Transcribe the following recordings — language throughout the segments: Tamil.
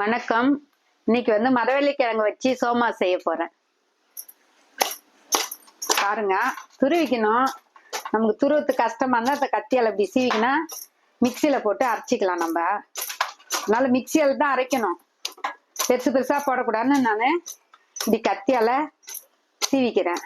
வணக்கம். இன்னைக்கு மரவள்ளி கிழங்கு வச்சு சோமா செய்ய போறேன். பாருங்க, துருவிக்கணும். நமக்கு துருவத்து கஷ்டமா இருந்தா அந்த கத்தியால இப்படி சீவிக்கினா மிக்சியில போட்டு அரைச்சிக்கலாம். நம்ம அதனால மிக்சியில தான் அரைக்கணும், பெருசு பெருசா போடக்கூடாதுன்னு நான் இப்படி கத்தியால சீவிக்கிறேன்.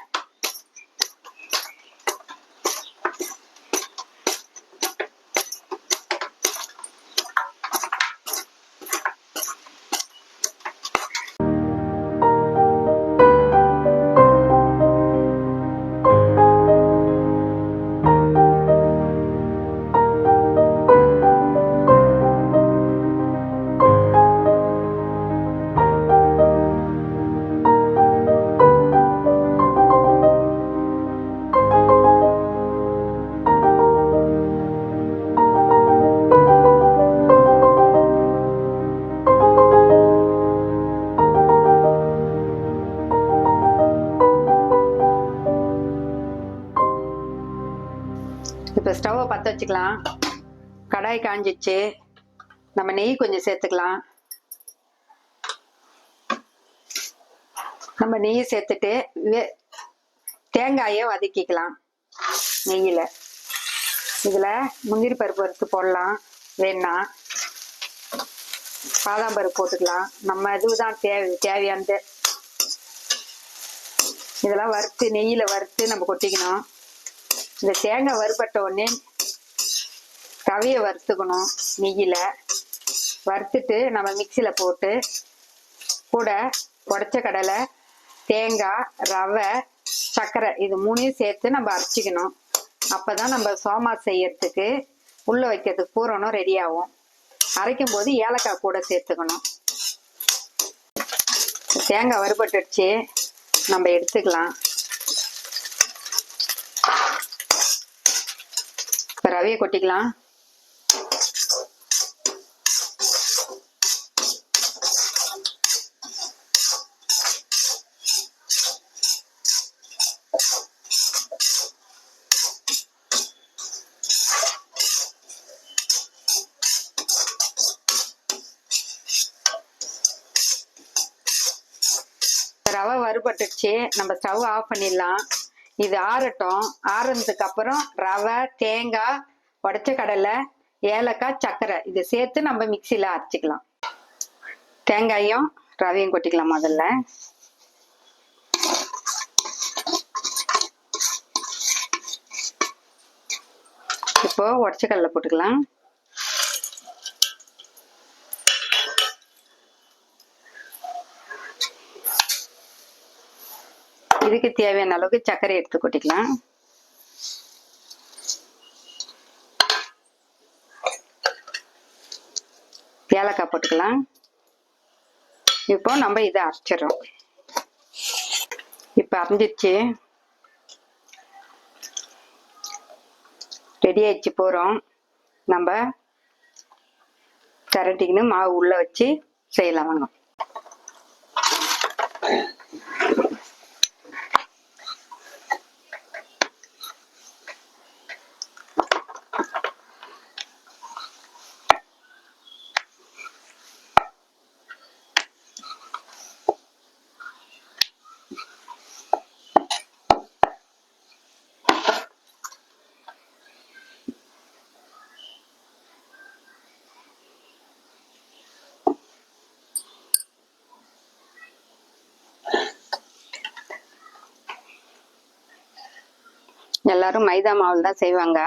இப்போ ஸ்டவ்வை பற்ற வச்சுக்கலாம். கடாய் காஞ்சிச்சு. நம்ம நெய் கொஞ்சம் சேர்த்துக்கலாம். நம்ம நெய் சேர்த்துட்டு தேங்காயை வதக்கிக்கலாம் நெய்யில். இதில் முந்திரி பருப்பு வறுத்து போடலாம், வேணா பாதாம் பருப்பு போட்டுக்கலாம். நம்ம இதுதான் தேவையானது. இதெல்லாம் வறுத்து நெய்யில் வறுத்து நம்ம கொட்டிக்கணும். இந்த தேங்காய் வறுபட்ட உடனே ரவையை வறுத்துக்கணும். நெய்யில் வறுத்துட்டு நம்ம மிக்சியில் போட்டு கூட உடச்ச கடலை, தேங்காய், ரவை, சர்க்கரை இது மூணையும் சேர்த்து நம்ம அரைச்சிக்கணும். அப்போதான் நம்ம சோமா செய்யறதுக்கு உள்ள வைக்கிறதுக்கு பூரணம் ரெடி ஆகும். அரைக்கும் போது ஏலக்காய் கூட சேர்த்துக்கணும். தேங்காய் வறுபட்டுடுச்சு, நம்ம எடுத்துக்கலாம். ரவையை கொட்டிக்கலாம். ரவை வறுபட்டுச்சு, நம்ம ஸ்டவ் ஆஃப் பண்ணிடலாம். இது ஆறட்டும். ஆறுனதுக்கு அப்புறம் ரவை, தேங்காய், உடச்ச கடலை, ஏலக்காய், சர்க்கரை இதை சேர்த்து நம்ம மிக்சியில் அரைச்சிக்கலாம். தேங்காயும் ரவையும் கொட்டிக்கலாம். முதல்ல இப்போ உடச்ச கடலை போட்டுக்கலாம். இதுக்கு தேவையான அளவுக்கு சர்க்கரை எடுத்து கொட்டிக்கலாம். ஏலக்காய் போட்டுக்கலாம். இப்போ நம்ம இதை அரைச்சிடறோம். இப்போ அரைஞ்சிடுச்சு, ரெடி ஆயிடுச்சு. போகிறோம் நம்ம திரட்டிக்கின்னு மாவு உள்ள வச்சு செய்யலாம். வாங்க. எல்லாரும் மைதா மாவில் தான் செய்வாங்க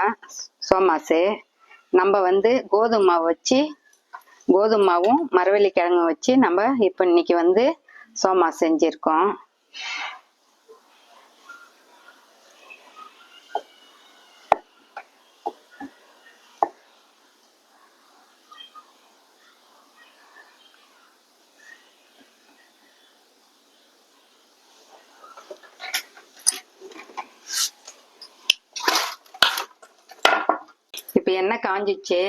சோமாசு. நம்ம கோதுமை மாவு வச்சு, கோதுமை மாவும் மரவள்ளி கிழங்கும் வச்சு நம்ம இப்போ இன்னைக்கு சோமா செஞ்சிருக்கோம். இப்போ எண்ணெய் காஞ்சிச்சு.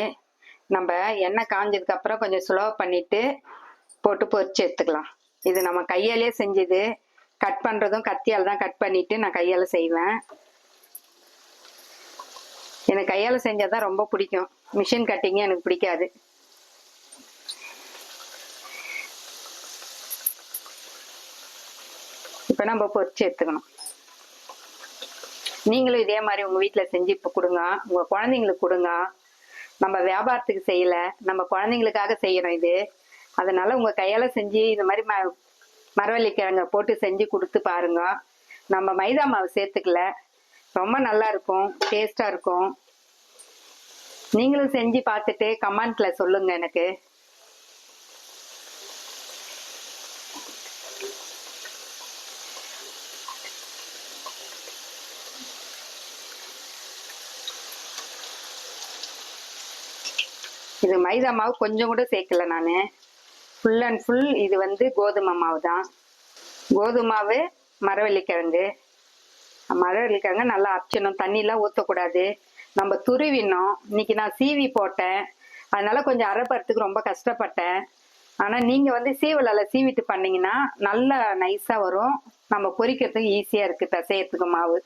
நம்ம எண்ணெய் காஞ்சதுக்கு அப்புறம் கொஞ்சம் ஸ்லோ பண்ணிட்டு போட்டு பொரிச்சு எடுத்துக்கலாம். இது நம்ம கையாலே செஞ்சது. கட் பண்றதும் கத்தியால் தான் கட் பண்ணிட்டு நான் கையால செய்வேன். எனக்கு கையால செஞ்சாதான் ரொம்ப பிடிக்கும். மிஷின் கட்டிங் எனக்கு பிடிக்காது. இப்போ நம்ம பொரிச்சு எடுத்துக்கணும். நீங்களும் இதே மாதிரி உங்கள் வீட்டில் செஞ்சு இப்போ கொடுங்க, உங்கள் குழந்தைங்களுக்கு கொடுங்க. நம்ம வியாபாரத்துக்கு செய்யலை, நம்ம குழந்தைங்களுக்காக செய்கிறோம் இது. அதனால உங்கள் கையால் செஞ்சு இந்த மாதிரி மரவள்ளிக்கிழங்க போட்டு செஞ்சு கொடுத்து பாருங்க. நம்ம மைதா மாவு சேர்த்துக்கல, ரொம்ப நல்லா இருக்கும், டேஸ்டாக இருக்கும். நீங்களும் செஞ்சு பார்த்துட்டு கமெண்ட்ல சொல்லுங்க எனக்கு. இது மைதா மாவு கொஞ்சம் கூட சேர்க்கல நான். ஃபுல் அண்ட் ஃபுல் இது வந்து கோதுமை மாவு தான். கோதுமை மாவு, மரவள்ளிக்கிழங்கு நல்லா அரைச்சணும், தண்ணிலாம் ஊற்றக்கூடாது. நம்ம துருவினோம். இன்னைக்கு நான் சீவி போட்டேன், அதனால கொஞ்சம் அரைப்பறதுக்கு ரொம்ப கஷ்டப்பட்டேன். ஆனால் நீங்கள் வந்து சீவலால் சீவிட்டு பண்ணிங்கன்னா நல்லா நைஸாக வரும். நம்ம பொரிக்கிறதுக்கு ஈஸியாக இருக்குது பிசையறதுக்கு மாவு.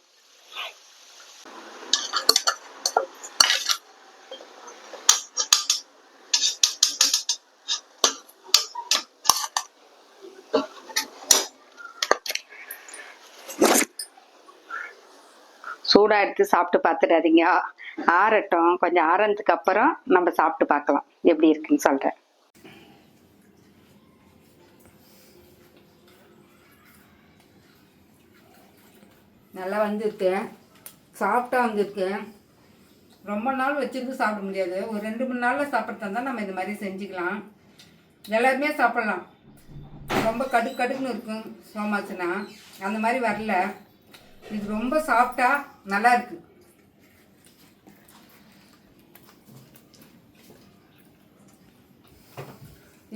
சூடாக எடுத்து சாப்பிட்டு பார்த்துடாதீங்க, ஆறட்டும். கொஞ்சம் ஆறதுக்கு அப்புறம் நம்ம சாப்பிட்டு பார்க்கலாம் எப்படி இருக்குன்னு சொல்கிறேன். நல்லா வந்துருக்கு, சாஃப்டாக வந்துருக்கு. ரொம்ப நாள் வச்சுருந்து சாப்பிட முடியாது, ஒரு 2-3 நாளில் சாப்பிட்றதா இருந்தால் நம்ம இந்த மாதிரி செஞ்சுக்கலாம். எல்லாருமே சாப்பிட்லாம். ரொம்ப கடுக்குன்னு இருக்கும் சோமாசுனா, அந்த மாதிரி வரல. இது ரொம்ப சாஃப்டாக நல்லா இருக்கு.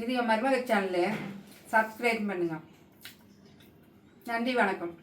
இது என் மருமக சேனலு, சப்ஸ்கிரைப் பண்ணுங்க. நன்றி, வணக்கம்.